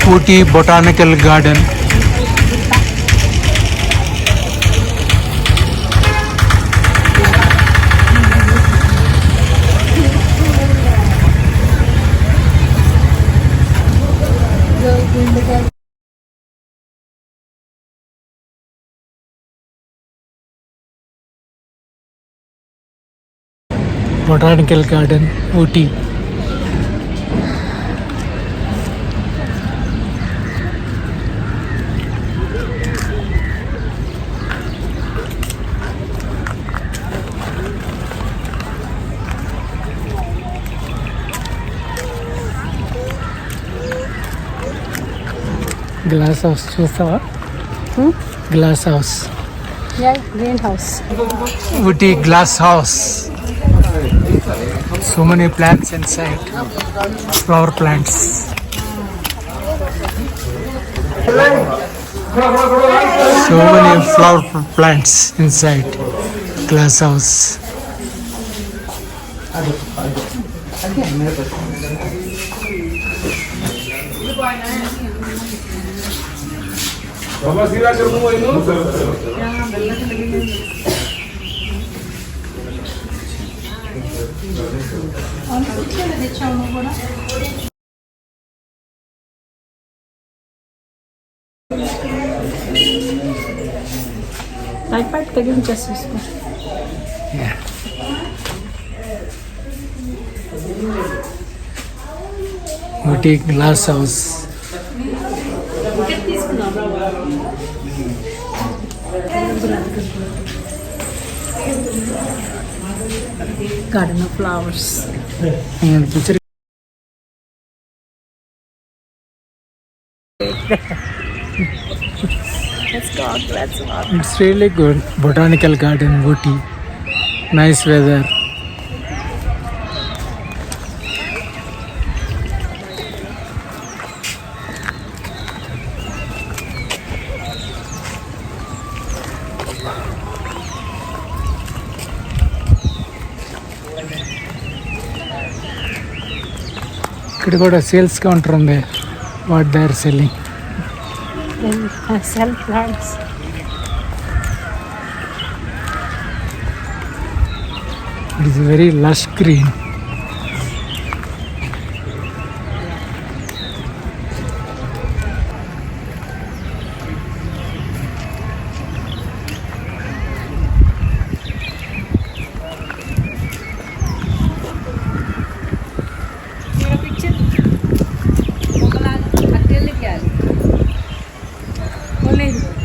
Ooty Botanical Garden. Botanical Garden, Ooty. Glass house చూస్తావా? Glass house. Yeah, greenhouse. Ooty glass house. So many plants inside. Flower plants. So many flower plants inside glass house. iPad తగిలించేసుకో. Yeah. Ooty glass house. Garden of flowers. And picture. Let's walk. It's really good. Botanical garden, Ooty. Nice weather. ఇక్కడ కూడా sales counter ఉంది. What they are selling. Then sell plants. It is very lush green.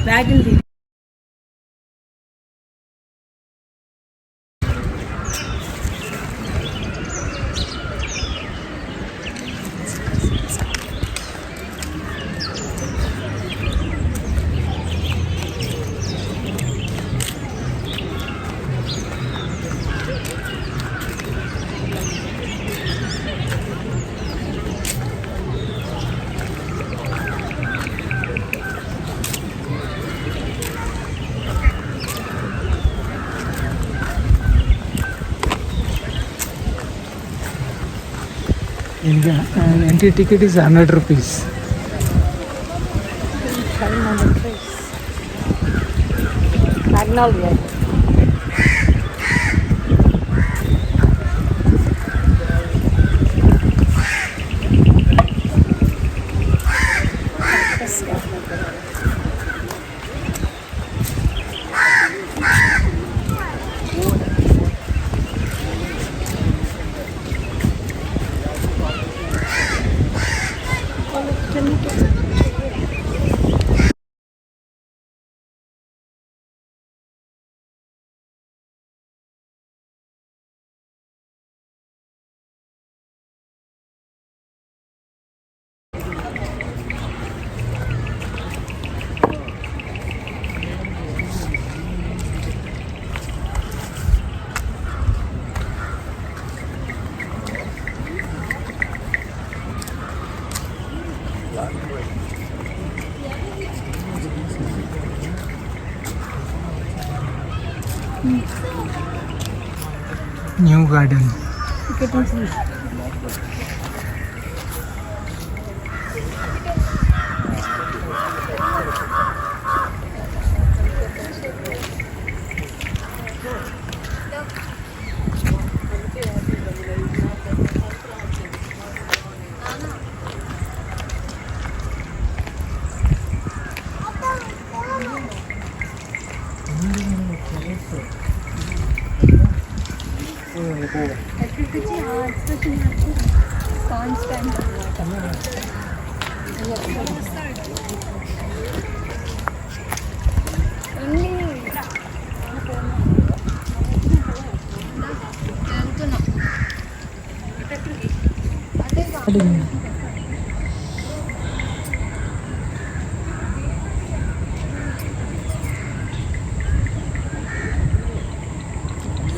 బ్యాగులు Entry ticket is 100 rupees. Magnolia. New garden.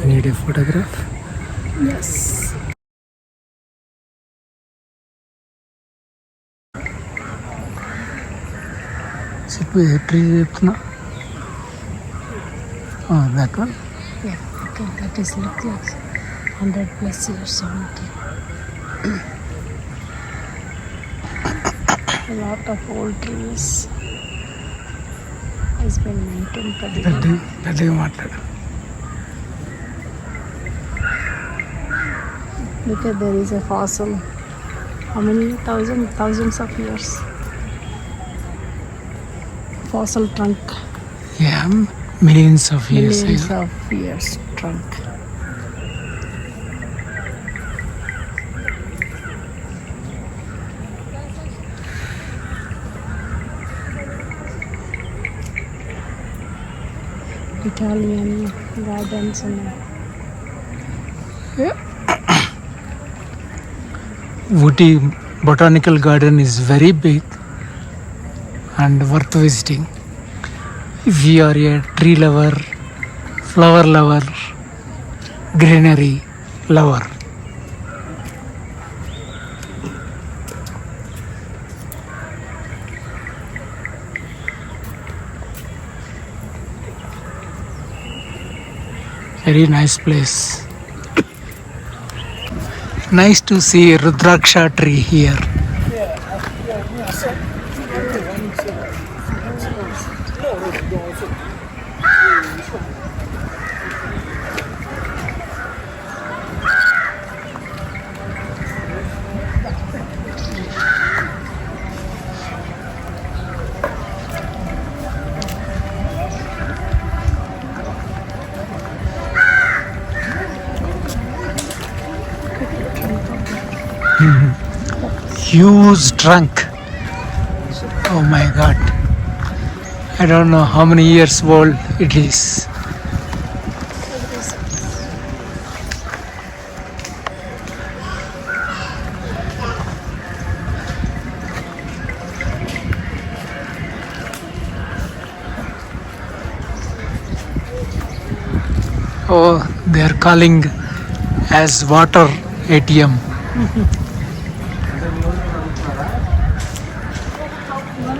Need a photograph? Yes. Should be a tree now. Oh, that one? Yeah, okay, that is like 100 plus years, 70. A lot of old trees has been maintained by the That matter. because there is a fossil. How many thousands of years? Fossil trunk. Yeah, millions of years. Millions of years trunk. Italian gardens and Ooty Botanical Garden is very big and worth visiting. If you are a tree lover, flower lover, greenery lover. Very nice place. Nice to see Rudraksha tree here. Huge trunk. Oh my god. I don't know how many years old it is. Oh, they are calling as water ATM.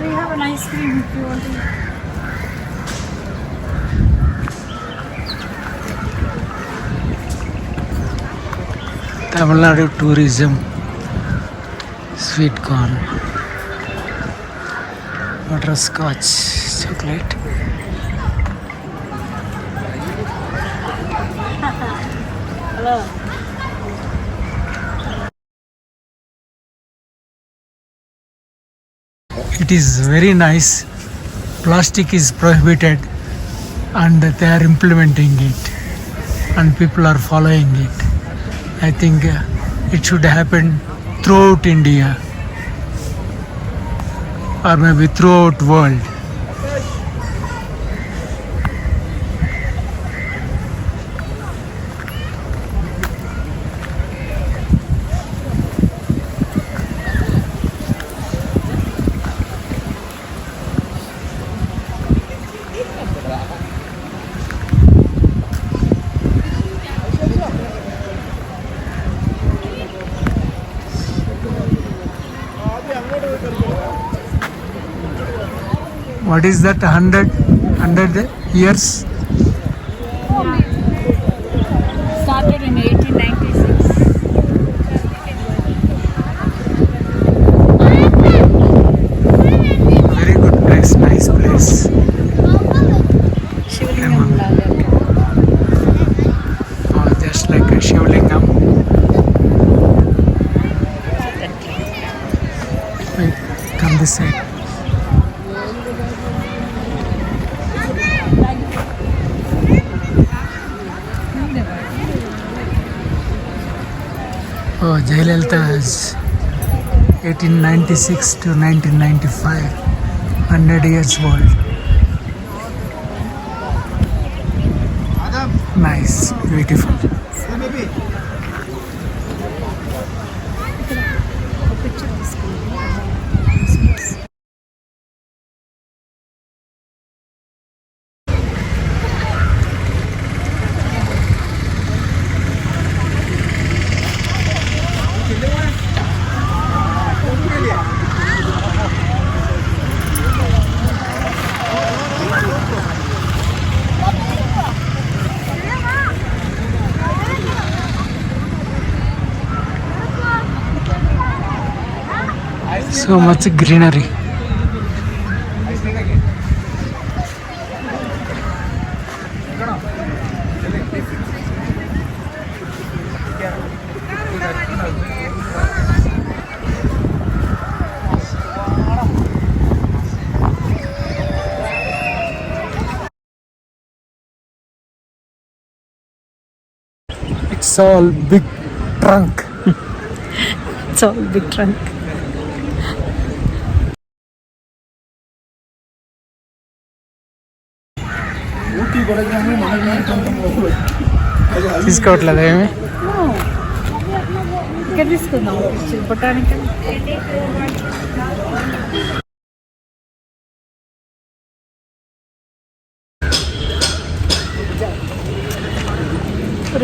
we have an ice cream if you want to. Tamil Nadu tourism, sweet corn, butterscotch, chocolate. Hello. It is very nice. Plastic is prohibited and they are implementing it and people are following it. I think it should happen throughout India or maybe throughout world. What is that? 100 years? Started in 1896. Very good place, nice place. Shivlingam Laga. Oh, just like a Shivlingam. Wait, come this side. Oh, Jayalalitha's 1896 to 1995, 100 years old. Nice, beautiful. So much greenery. It's all big trunk. It's all big trunk. Ooty Botanical. తీసుకోవట్లేదు ఏమి ఇక్కడ తీసుకుందాం botanical.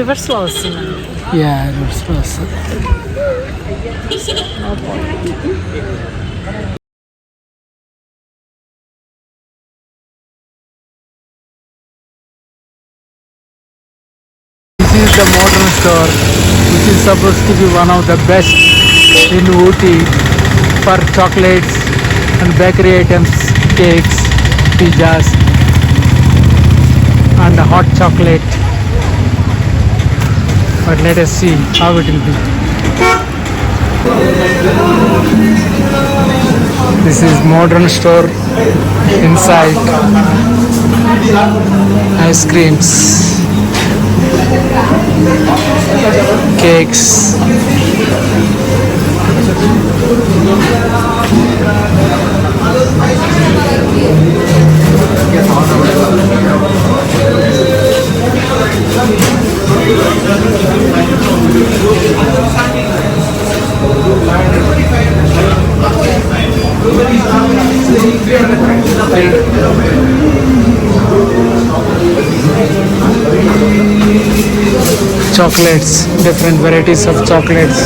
రివర్స్లో వస్తున్నాను. Yeah వస్తుంది. This is the modern store, which is supposed to be one of the best in Ooty for chocolates and bakery items, cakes, pizzas, and hot chocolate. But let us see how it will be. This is modern store. Inside ice creams, cakes, chocolates, different varieties of chocolates.